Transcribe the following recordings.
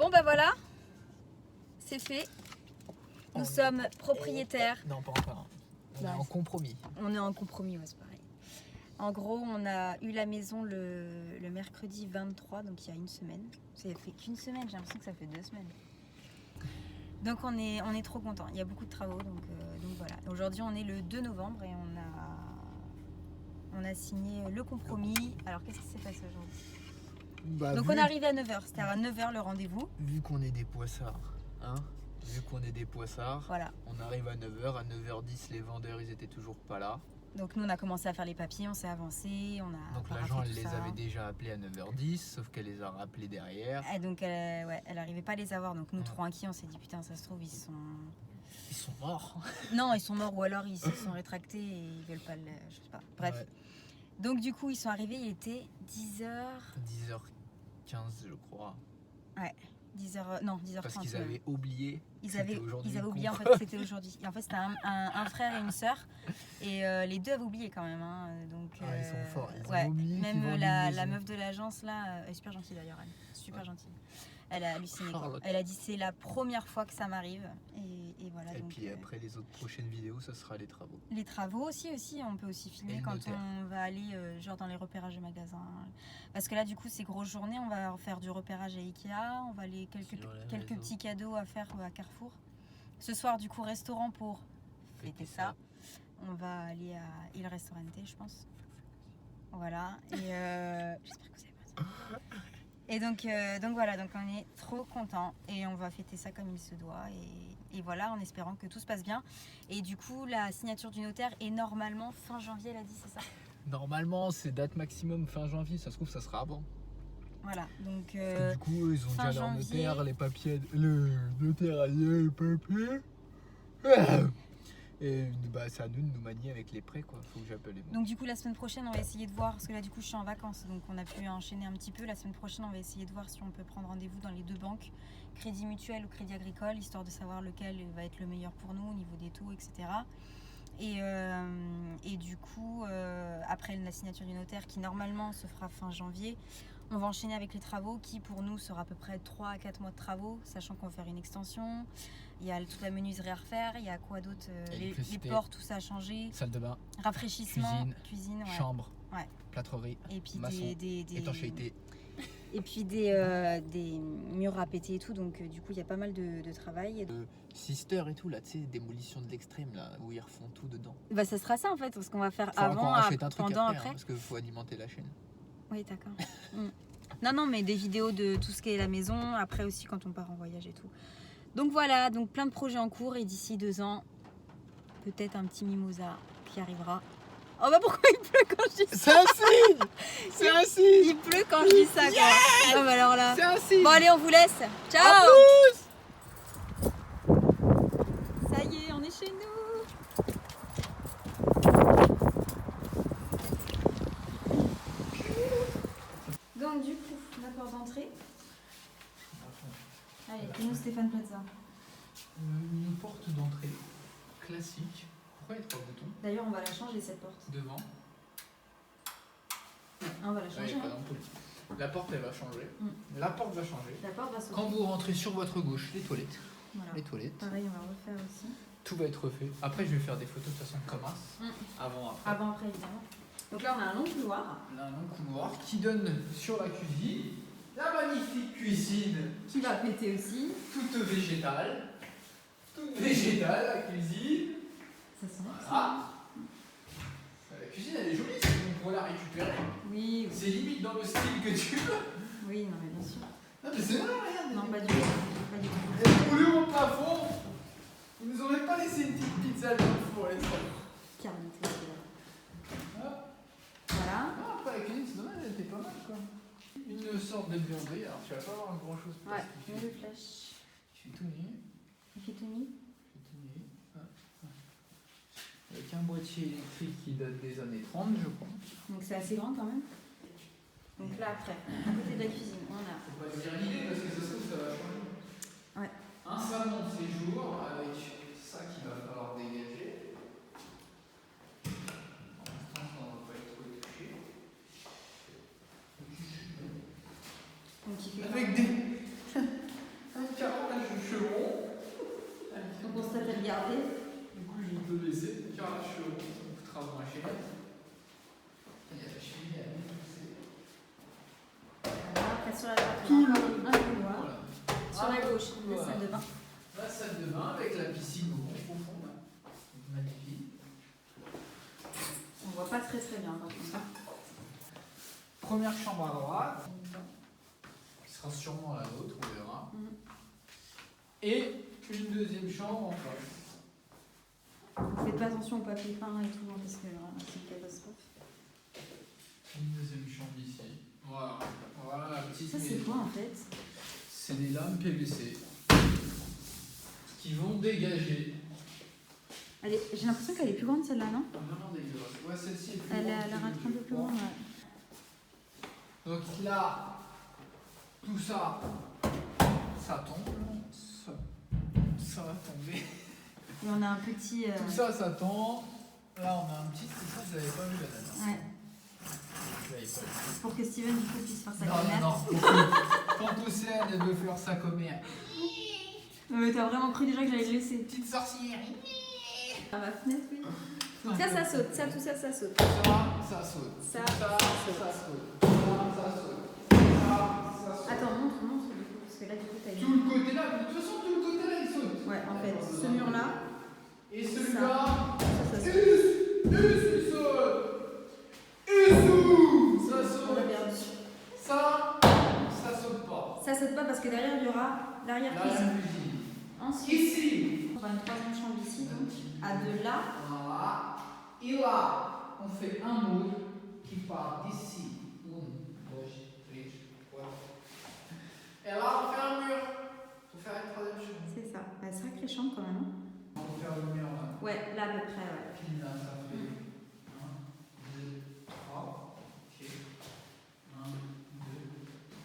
Bon bah voilà, c'est fait. Nous sommes propriétaires. Non, pas encore. On est en compromis. On est en compromis, ouais, c'est pareil. En gros, on a eu la maison le mercredi 23, donc il y a une semaine. Ça fait qu'une semaine, j'ai l'impression que ça fait 2 semaines. Donc on est trop contents. Il y a beaucoup de travaux, donc voilà. Aujourd'hui, on est le 2 novembre et on a signé le compromis. Alors qu'est-ce qui s'est passé aujourd'hui? Donc on est arrivé à 9h, c'était à 9h le rendez-vous. Vu qu'on est des poissards, Voilà. On arrive à 9h, à 9h10 les vendeurs ils étaient toujours pas là. Donc nous on a commencé à faire les papiers, on s'est avancé, donc l'agent elle les avait déjà appelés à 9h10, sauf qu'elle les a rappelés derrière. Et donc elle arrivait pas à les avoir, donc nous trop inquiets, on s'est dit putain ça se trouve ils sont morts. Non, ils sont morts ou alors ils se sont rétractés et ils veulent pas je sais pas. Bref. Ouais. Donc du coup ils sont arrivés, il était 10h15 je crois. Ouais. 10h, non, 10h30. Parce qu'ils avaient oublié. Ils avaient oublié en fait que c'était aujourd'hui. Et en fait, c'était un frère et une sœur. Et les deux avaient oublié quand même. Hein. Donc, ils sont forts. Ils ont oublié même la meuf de l'agence là, elle est super gentille d'ailleurs. Super gentille. Elle a halluciné. Elle a dit c'est la première fois que ça m'arrive. Et voilà. Et donc, puis après les autres prochaines vidéos, ça sera les travaux. Les travaux aussi, on peut aussi filmer quand on va aller genre dans les repérages de magasins. Parce que là du coup c'est grosse journée, on va faire du repérage à Ikea, on va aller quelques petits cadeaux à faire à Carrefour. Ce soir du coup restaurant pour fêter ça. On va aller à Il Ristorante je pense. Voilà. Et j'espère que vous avez pas ça. Et donc voilà, donc on est trop contents et on va fêter ça comme il se doit et voilà, en espérant que tout se passe bien. Et du coup, la signature du notaire est normalement fin janvier, elle a dit, c'est ça? Normalement, c'est date maximum fin janvier, ça se trouve, ça sera avant. Voilà, donc du coup, ils ont déjà leur notaire, les papiers, le notaire a les papiers. Et bah, c'est à nous de nous manier avec les prêts, quoi. Faut que j'appelle les banques. Donc du coup la semaine prochaine on va essayer de voir, parce que là du coup je suis en vacances, donc on a pu enchaîner un petit peu. La semaine prochaine on va essayer de voir si on peut prendre rendez-vous dans les 2 banques, Crédit Mutuel ou Crédit Agricole, histoire de savoir lequel va être le meilleur pour nous au niveau des taux, etc. Et du coup après la signature du notaire qui normalement se fera fin janvier, on va enchaîner avec les travaux qui pour nous sera à peu près 3 à 4 mois de travaux, sachant qu'on va faire une extension. Il y a toute la menuiserie à refaire, il y a quoi d'autre, les portes, tout ça a changé. Salle de bain, rafraîchissement, cuisine ouais. Chambre, plâtrerie, et puis maçon, étanchéité. Et puis des murs à péter et tout, donc du coup il y a pas mal de travail. Sister et tout là, tu sais, démolition de l'extrême là, où ils refont tout dedans. Bah ça sera ça en fait, parce qu'on va faire avant, pendant, après. Hein, parce qu'il faut alimenter la chaîne. Oui d'accord. Non mais des vidéos de tout ce qui est la maison, après aussi quand on part en voyage et tout. Donc voilà, donc plein de projets en cours et d'ici 2 ans, peut-être un petit mimosa qui arrivera. Oh bah pourquoi il pleut quand je dis ça? C'est un signe. C'est un signe. Il pleut quand je dis ça quoi. Oh bah alors là. C'est un signe. Bon allez on vous laisse. Ciao. À plus. Ça y est, on est chez nous. Donc du coup, la porte d'entrée. Allez, dis-nous Stéphane Plaza. Une porte d'entrée classique. Pourquoi il y a 3 boutons? D'ailleurs, on va la changer cette porte. Devant. On va la changer. La porte elle va changer. La porte va changer. La porte va sauter. Quand vous rentrez sur votre gauche, les toilettes. Voilà. Les toilettes. Pareil, on va refaire aussi. Tout va être refait. Après, je vais faire des photos de toute façon comme as. Avant, après. Avant, après, évidemment. Donc là, on a un long couloir. On a un long couloir qui donne sur la cuisine. La magnifique cuisine. Qui va péter aussi. Toute végétale. Toute végétale, la cuisine. Ça sent voilà. La cuisine, elle est jolie, on pourrait la récupérer. Oui. C'est limite dans le style que tu veux. Oui, non, mais bien sûr. Non, mais c'est vrai, regarde. Non, pas du tout. Pas du tout. Elle roulée au plafond. Ils nous auraient pas laissé une petite pizza dans le four, les trois. Carrément, c'est là. Voilà. Ah, après la cuisine, c'est dommage, elle était pas mal quoi. Une sorte de buanderie, alors tu vas pas avoir grand chose. Ouais, une de flèche. Je suis tout nu. Il fait tout nu. Je suis tout nu. Avec un boîtier électrique qui date des années 30, je crois. Donc c'est assez grand quand même. Donc là après, à côté de la cuisine, on a. Faut pas dire l'idée parce que ça se trouve ça va changer. Ouais. Un salon de séjour avec ça qu'il va falloir dégager. Pour l'instant, ça ne va pas être trop touché. Donc, Avec des. la salle de bain. La salle de bain avec la piscine au fond. Magnifique. On voit pas très bien par contre. Première chambre à droite, qui sera sûrement la nôtre, on verra. Et une deuxième chambre en face. Faites pas attention au papier peint et tout, parce que c'est une catastrophe. Une deuxième chambre ici. Voilà, voilà la petite maison. Ça c'est quoi en fait? C'est des lames PVC qui vont dégager. J'ai l'impression qu'elle est plus grande celle-là, non? Vraiment dégueulasse. Ouais, celle-ci est plus grande. grande. Elle a un peu plus grande. Ouais. Donc là, tout ça, ça tombe. Ça va tomber. Et on a un petit. Tout ça, ça tombe. Là, on a un petit. Ça, je l'avais pas vu la dernière fois. Ouais. Pour que Steven du coup puisse faire sa commère. Non. Quand Océane elle veut faire sa commère. Non mais t'as vraiment cru déjà que j'allais le laisser. Petite sorcière. Par ma fenêtre, oui. Donc ça saute. Tout ça, ça saute. Ça saute. Ça saute. Attends, montre du coup. Parce que là, du coup, t'as tout le côté là, de toute façon, tout le côté là, il saute. Ouais, en fait, ce mur là. Et celui-là. Ça saute. Il saute. Ça saute. On a perdu. Ça saute pas. Ça saute pas parce que derrière, il y aura l'arrière-cuisine. Ensuite, ici. on fera une troisième chambre ici, donc à de là. Voilà. Et là, on fait un mur qui part d'ici. Et là, on fait un mur. Il faut faire une troisième chambre. C'est ça. Bah, sacrée chambre quand même. On va faire le mur là. Ouais, là à peu près, ouais. Pile là, ça fait 1, 2, 3. Ok. 1, 2,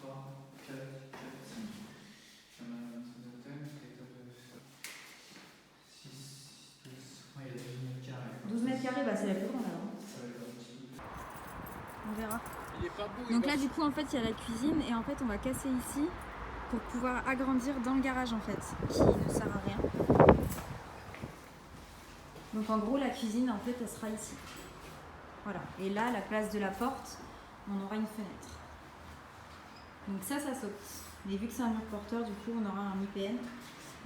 3, 4, 5. 6, 12. Ouais, il y a 12 mètres carrés. 12 mètres carrés, bah c'est la plus grande alors. On verra. Il est pas beau. Donc là, du coup, en fait, il y a la cuisine et en fait, on va casser ici pour pouvoir agrandir dans le garage en fait, qui ne sert à rien. Donc en gros, la cuisine, en fait, elle sera ici. Voilà. Et là, à la place de la porte, on aura une fenêtre. Donc ça saute. Mais vu que c'est un mur porteur, du coup, on aura un IPN.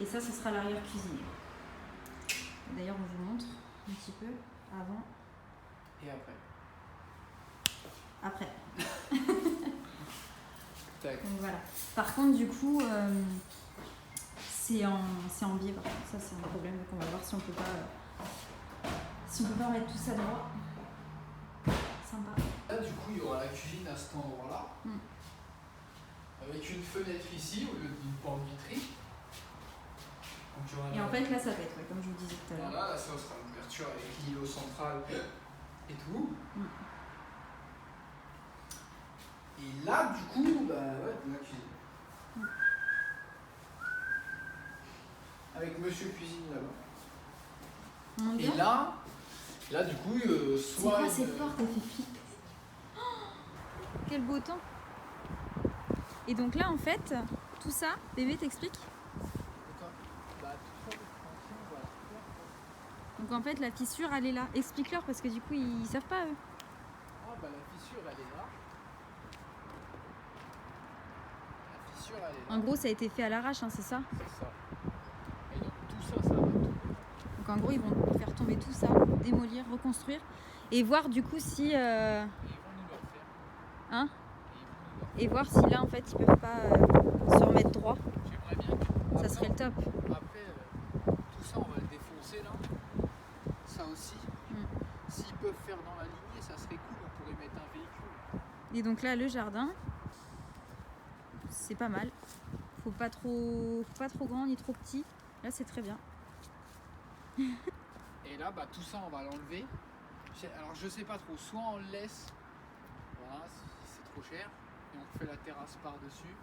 Et ça, ce sera l'arrière-cuisine. D'ailleurs, on vous montre un petit peu avant. Et après. Après. Tac. Donc voilà. Par contre, du coup, c'est en biais. Par contre, ça, c'est un problème. Donc on va voir si on peut pas mettre tout ça droit. Sympa. Là, du coup, il y aura la cuisine à cet endroit-là. Avec une fenêtre ici au lieu d'une porte vitrée. Et en fait, là, ça pète, ouais, comme je vous disais tout à l'heure. Voilà, là, ça sera une ouverture avec l'îlot central et tout. Et là, du coup, bah ouais, la cuisine. Avec Monsieur Cuisine là-bas. Et là, du coup, soit. C'est quoi cette porte? Elle fait flipper. Oh, quel beau temps! Et donc là, en fait, tout ça, bébé t'explique? Donc en fait, la fissure, elle est là. Explique-leur parce que du coup, ils savent pas eux. Ah bah la fissure, elle est là. La fissure, elle est là. En gros, ça a été fait à l'arrache, hein, c'est ça? C'est ça. Et donc tout ça, ça va tomber. Donc en gros, ils vont faire tomber tout ça, démolir, reconstruire et voir du coup si... Et ils vont nous le refaire. Hein? Et voir si là, en fait, ils peuvent pas se remettre droit. J'aimerais bien que... Ça serait le top. Après, tout ça, on va le défoncer là. Ça aussi. S'ils peuvent faire dans la lignée, ça serait cool, on pourrait mettre un véhicule. Et donc là, le jardin, c'est pas mal. Faut pas trop grand ni trop petit. Là, c'est très bien. Et là, bah, tout ça, on va l'enlever. Alors, je sais pas trop. Soit on le laisse, voilà, si c'est trop cher, et on fait la terrasse par-dessus.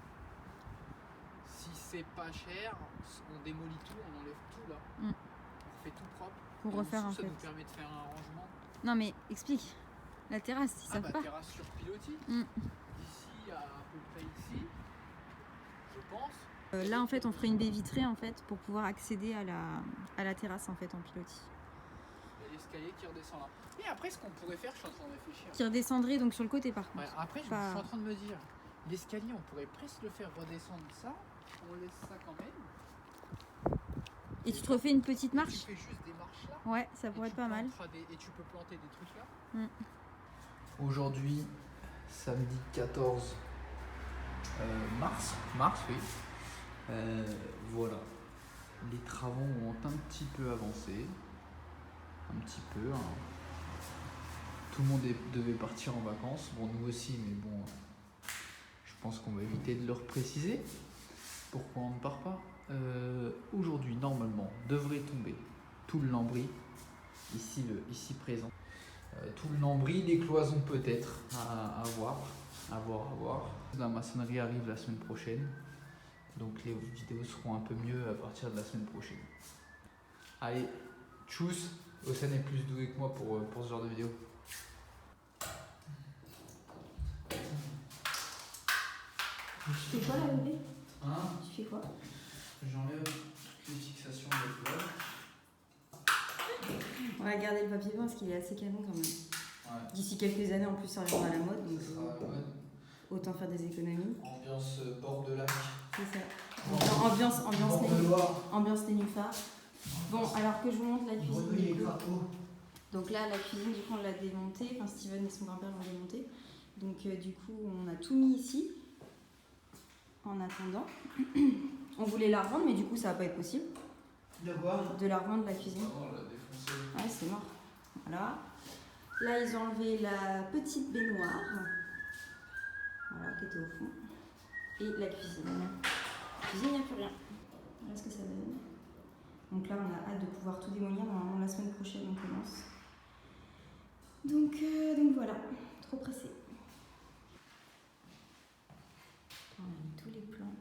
Si c'est pas cher, on démolit tout, on enlève tout là. On fait tout propre. Pour refaire en fait. Ça nous permet de faire un rangement. Non mais explique. La terrasse, ils savent pas. Terrasse sur pilotis. D'ici à peu près ici, je pense. Là en fait on ferait une baie vitrée en fait pour pouvoir accéder à la terrasse en fait en pilotis. Il y a l'escalier qui redescend là. Et après ce qu'on pourrait faire, je suis en train de réfléchir. Qui redescendrait donc sur le côté par contre. Ouais, après je suis en train de me dire, L'escalier, on pourrait presque le faire redescendre ça. On laisse ça quand même. Et tu te refais une petite marche? Tu fais juste des marches là. Ouais, ça pourrait être pas mal. Et tu peux planter des trucs là. Aujourd'hui, samedi 14 mars, oui. Voilà. Les travaux ont un petit peu avancé. Un petit peu. Hein. Tout le monde devait partir en vacances. Bon, nous aussi, mais bon, je pense qu'on va éviter de leur préciser pourquoi on ne part pas. Aujourd'hui, normalement, devrait tomber tout le lambris, ici présent. Tout le lambris, les cloisons peut-être, à voir. La maçonnerie arrive la semaine prochaine, donc les vidéos seront un peu mieux à partir de la semaine prochaine. Allez, tchuss, Océane est plus doué que moi pour ce genre de vidéo. Tu fais quoi là, bébé? Hein? Tu fais quoi? J'enlève toutes les fixations de toile. On va garder le papier peint parce qu'il est assez canon quand même. Ouais. D'ici quelques années en plus ça reviendra à la mode, donc Ça sera la mode. autant faire des économies. Ambiance bord de lac. C'est ça. Ambiance nénuphar. Bon, alors que je vous montre la cuisine. Du coup. Donc là, la cuisine, du coup, on l'a démontée. Enfin, Steven et son grand-père l'ont démontée. Donc du coup, on a tout mis ici. En attendant. On voulait la revendre, mais du coup, ça va pas être possible. De quoi? De la revendre, la cuisine. On l'a défoncé. Ouais, c'est mort. Voilà. Là, ils ont enlevé la petite baignoire. Voilà, qui était au fond. Et la cuisine. La cuisine, il n'y a plus rien. Voilà ce que ça donne. Donc là, on a hâte de pouvoir tout démolir. Normalement, la semaine prochaine, on commence. Donc voilà. Trop pressé. On a mis tous les plans.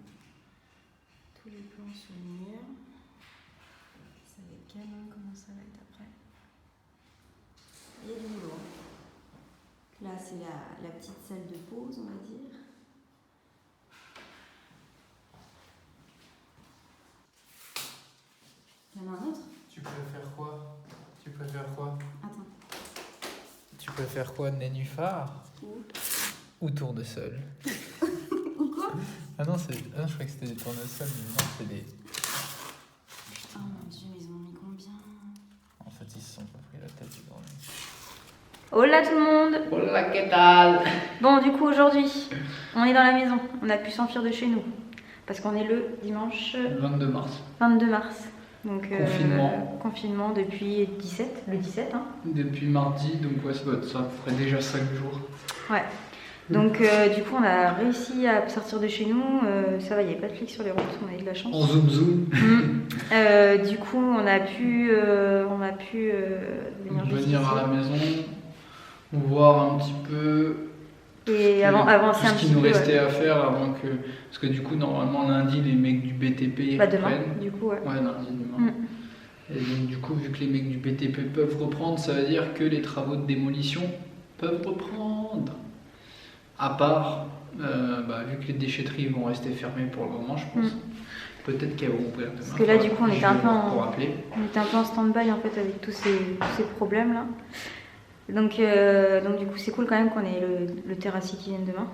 Tous les plans sur le mur. Ça va être canon, comment ça va être après. Il y a du boulot. Là, c'est la petite salle de pause, on va dire. Il y en a un autre? Tu préfères quoi? Attends. Tu préfères quoi, nénuphar ou tournesol? Ou quoi? Ah non, je croyais que c'était des tournesols, mais non, c'est des... Oh mon dieu, mais ils en ont mis combien? En fait, ils se sont pas pris la tête du bordel. Hola tout le monde! Hola, ¿qué tal? Bon, du coup, aujourd'hui, on est dans la maison. On a pu s'enfuir de chez nous. Parce qu'on est le dimanche 22 mars. 22 mars. Donc, Confinement depuis le 17. Hein. Depuis mardi, donc ouais, ça ferait déjà 5 jours. Ouais. Donc du coup on a réussi à sortir de chez nous, ça va, il n'y avait pas de flics sur les routes, on a eu de la chance. En zoom. Du coup on a pu venir à la maison, voir un petit peu et avancer un ce petit qui peu. nous restait à faire avant que... Parce que du coup normalement lundi les mecs du BTP ils demain, reprennent. du coup ouais. Ouais, lundi, demain. Et donc du coup vu que les mecs du BTP peuvent reprendre, ça veut dire que les travaux de démolition peuvent reprendre. À part, vu que les déchetteries vont rester fermées pour le moment, je pense. Peut-être qu'elles vont ouvrir demain. Parce que là, du coup, on était un peu en stand-by en fait avec tous ces problèmes là. Donc du coup, c'est cool quand même qu'on ait le terrassier qui vienne demain.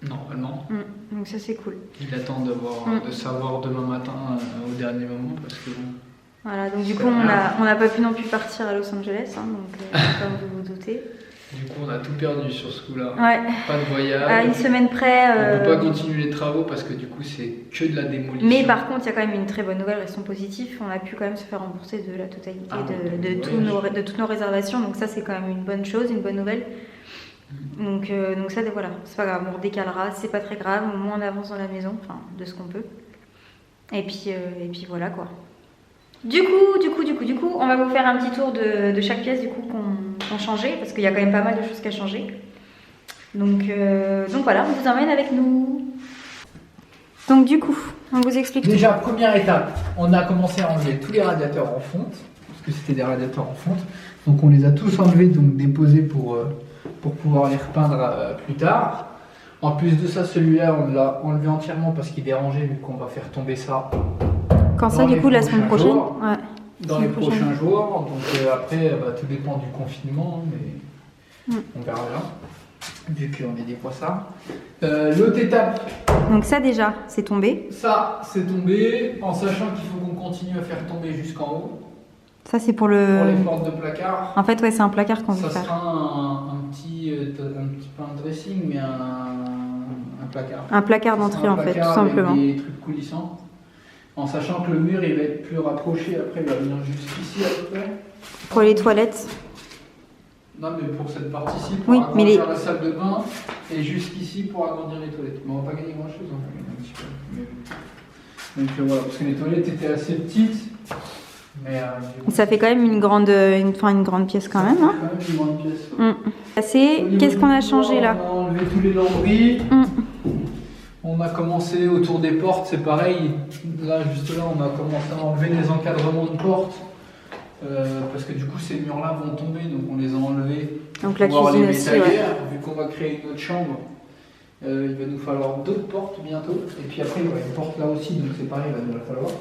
Normalement. Donc ça, c'est cool. Il attend de savoir demain matin au dernier moment parce que bon. Voilà, donc du coup, on n'a pas pu non plus partir à Los Angeles, hein, donc comme vous vous doutez. Du coup, on a tout perdu sur ce coup-là. Ouais. Pas de voyage. À une semaine près. On peut pas continuer les travaux parce que du coup, c'est que de la démolition. Mais par contre, il y a quand même une très bonne nouvelle, restons positifs. On a pu quand même se faire rembourser de la totalité de toutes nos réservations. Donc ça, c'est quand même une bonne chose, une bonne nouvelle. Donc ça, voilà, c'est pas grave, on redécalera, c'est pas très grave. Au moins, on avance dans la maison, enfin, de ce qu'on peut. Et puis voilà quoi. Du coup, on va vous faire un petit tour de chaque pièce du coup qu'on changeait, parce qu'il y a quand même pas mal de choses qu'à changer. Donc voilà, on vous emmène avec nous. Donc du coup, on vous explique. Déjà, première étape, on a commencé à enlever tous les radiateurs en fonte, parce que c'était des radiateurs en fonte. Donc on les a tous enlevés, donc déposés pour pouvoir les repeindre plus tard. En plus de ça, celui-là, on l'a enlevé entièrement parce qu'il dérangeait, vu qu'on va faire tomber ça. Quand ça, du coup, la semaine prochaine ouais. Dans les prochains jours. Donc après, tout dépend du confinement, mais on verra bien. vu qu'on est des poissards. L'autre étape, Donc ça déjà, c'est tombé. ça c'est tombé, en sachant qu'il faut qu'on continue à faire tomber jusqu'en haut. Ça c'est pour Pour le... les portes de placard. En fait, ouais, c'est un placard qu'on veut Ça faire. sera un petit, pas un dressing, mais un placard. Un placard d'entrée en fait, tout simplement. Avec des trucs coulissants. En sachant que le mur il va être plus rapproché, après il va venir jusqu'ici à peu près. Pour les toilettes. Non mais pour cette partie-ci, pour Oui, mais agrandir la salle de bain, et jusqu'ici pour agrandir les toilettes. Mais on va pas gagner grand chose, on va gagner un petit peu. Donc voilà, parce que les toilettes étaient assez petites. Mais, Ça fait quand même une grande pièce quand même. Hein. Quand même une grande pièce. Qu'est-ce qu'on a changé là? On a enlevé tous les lambris. Mm. On a commencé autour des portes, c'est pareil. Là, juste là, on a commencé à enlever les encadrements de portes. Parce que du coup, ces murs-là vont tomber, donc on les a enlevés. Donc la Pour pouvoir cuisine les aussi, mettre ouais. ailleurs. Vu qu'on va créer une autre chambre, il va nous falloir d'autres portes bientôt. Et puis après, il y aura une porte là aussi, donc c'est pareil, il va nous la falloir.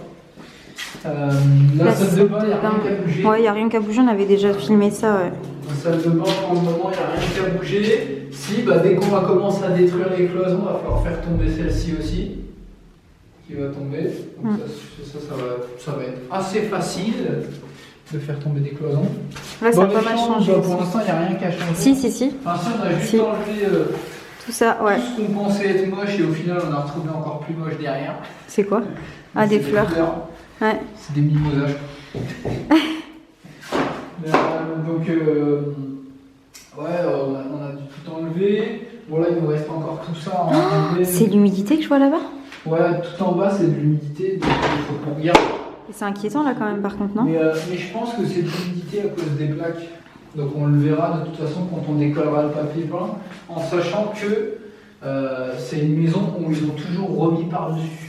La salle de bain, il n'y a rien qu'à bouger. Ouais, il n'y a rien qu'à bouger, on avait déjà filmé ça. Ouais. La salle de bain, pour le moment, il n'y a rien qu'à bouger. Si, dès qu'on va commencer à détruire les cloisons, il va falloir faire tomber celle-ci aussi. Qui va tomber. Donc ça va être assez facile de faire tomber des cloisons. Là, ça a pas mal changé. Pour l'instant, il n'y a rien qu'à changer. Si. Enfin, ça, on a juste Si. enlevé Tout ça, ouais. tout ce qu'on pensait être moche et au final, on a retrouvé encore plus moche derrière. C'est quoi? Ah, des fleurs. Ouais. C'est des mimosas. Donc, ouais, on a dû tout enlever. Bon, là, il nous reste encore tout ça à enlever. C'est l'humidité que je vois là-bas? Ouais, tout en bas, c'est de l'humidité. Donc, il faut qu'on regarde. C'est inquiétant là quand même, par contre, non? Mais je pense que c'est de l'humidité à cause des plaques. Donc, on le verra de toute façon quand on décollera le papier peint. En sachant que c'est une maison où ils ont toujours remis par-dessus.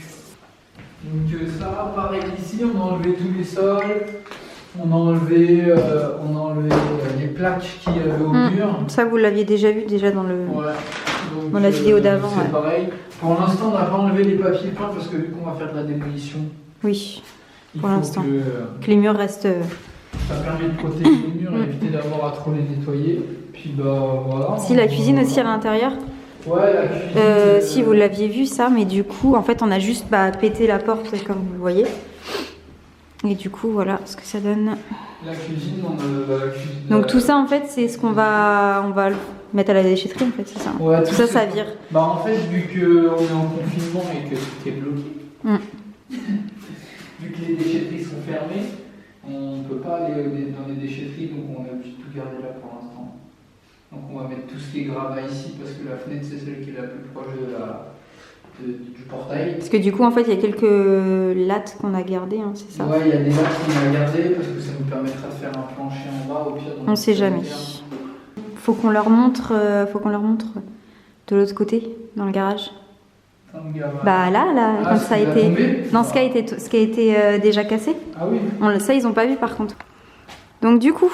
Donc ça, pareil ici, on a enlevé tous les sols, on a enlevé les plaques qu'il y avait au mur. Ça, vous l'aviez déjà vu dans le... Ouais. Donc, dans la vidéo d'avant. C'est Ouais. pareil. Pour l'instant, on n'a pas enlevé les papiers peints parce que vu qu'on va faire de la démolition, Oui, il pour faut l'instant. que les murs restent... ça permet de protéger les murs et éviter d'avoir à trop les nettoyer. Puis voilà. Si, la cuisine aussi à l'intérieur. Ouais, la cuisine. Si, vous l'aviez vu ça, mais du coup, en fait, on a juste pété la porte, comme vous le voyez. Et du coup, voilà ce que ça donne. La cuisine, la cuisine. Donc tout ça, en fait, c'est ce on va le mettre à la déchetterie, en fait, c'est ça. Ouais, tout ça, ça vire. En fait, vu qu'on est en confinement et que tout est bloqué, vu que les déchetteries sont fermées, on ne peut pas aller dans les déchetteries, donc on est obligé de tout garder là pour l'instant. Donc on va mettre tout ce qui est gravat ici parce que la fenêtre c'est celle qui est la plus proche du portail. Parce que du coup, en fait, il y a quelques lattes qu'on a gardées, hein, c'est ça? Ouais, il y a des lattes qu'on a gardées parce que ça nous permettra de faire un plancher en bas au pire. On sait jamais. Faut qu'on leur montre de l'autre côté, dans le garage. Bah là, quand ça a été... Tombé Non, ce qui a été déjà cassé. Ah oui. Ça, ils ont pas vu par contre. Donc du coup,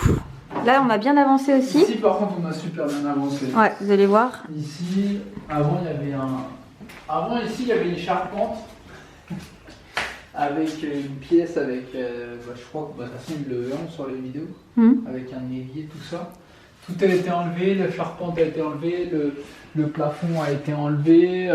là, on a bien avancé aussi. Ici, par contre, on a super bien avancé. Ouais, vous allez voir. Ici, avant, il y avait une charpente avec une pièce avec, je crois que de toute façon, ils le verront sur les vidéos, avec un évier, tout ça. Tout a été enlevé, la charpente a été enlevée, le plafond a été enlevé,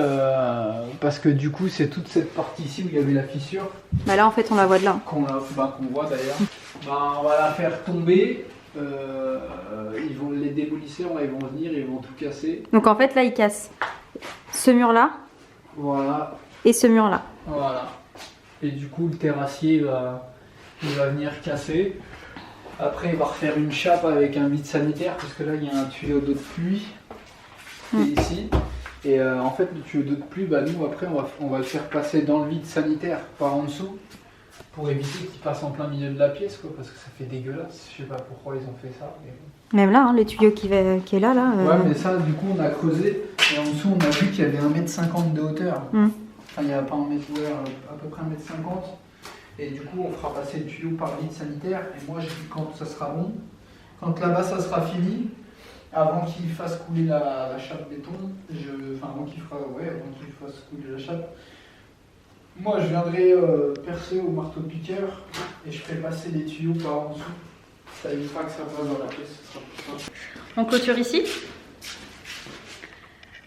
parce que du coup, c'est toute cette partie ici où il y avait la fissure. Bah là, en fait, on la voit de là. Qu'on voit d'ailleurs. On va la faire tomber. Les démolisseurs, ils vont venir, ils vont tout casser. Donc en fait, là, ils cassent ce mur-là. Voilà. Et ce mur-là. Voilà. Et du coup, le terrassier il va venir casser. Après, il va refaire une chape avec un vide sanitaire parce que là, il y a un tuyau d'eau de pluie qui est ici. Et en fait, le tuyau d'eau de pluie, nous, après, on va le faire passer dans le vide sanitaire par en dessous pour éviter qu'il passe en plein milieu de la pièce, quoi, parce que ça fait dégueulasse. Je sais pas pourquoi ils ont fait ça. Mais... Même là, le tuyau qui est là. Ouais, mais ça, du coup, on a creusé et en dessous, on a vu qu'il y avait 1,50 m de hauteur. Enfin, il n'y a pas 1 mètre, à peu près 1,50 m. Et du coup, on fera passer le tuyau par le vide sanitaire. Et moi, quand ça sera bon, quand là-bas, ça sera fini, avant qu'il fasse couler la chape béton, avant qu'il fasse couler la chape, moi, je viendrai percer au marteau-piqueur et je ferai passer les tuyaux par en dessous. Ça évitera que ça passe dans la pièce. On clôture ici.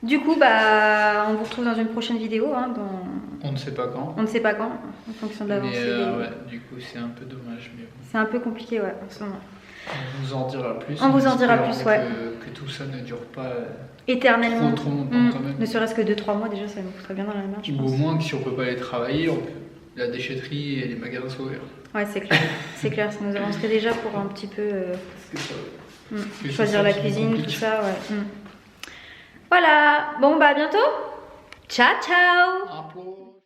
Du coup, bah, on vous retrouve dans une prochaine vidéo. Hein, On ne sait pas quand. On ne sait pas quand, en fonction de l'avancée. Ouais, du coup, c'est un peu dommage. Mais... C'est un peu compliqué, ouais, en ce moment. On vous en dira plus. On vous en dira plus, ouais. Que tout ça ne dure pas éternellement. Trop longtemps quand même. Ne serait-ce que 2-3 mois, déjà, ça nous coûterait bien dans la main, je pense. Ou au moins que si on peut pas aller travailler, la déchetterie et les magasins sont ouverts. Ouais, c'est clair. C'est clair, ça nous avancerait déjà pour un petit peu choisir ça, la cuisine, tout ça, ouais. Voilà, bon bah à bientôt. Ciao ciao.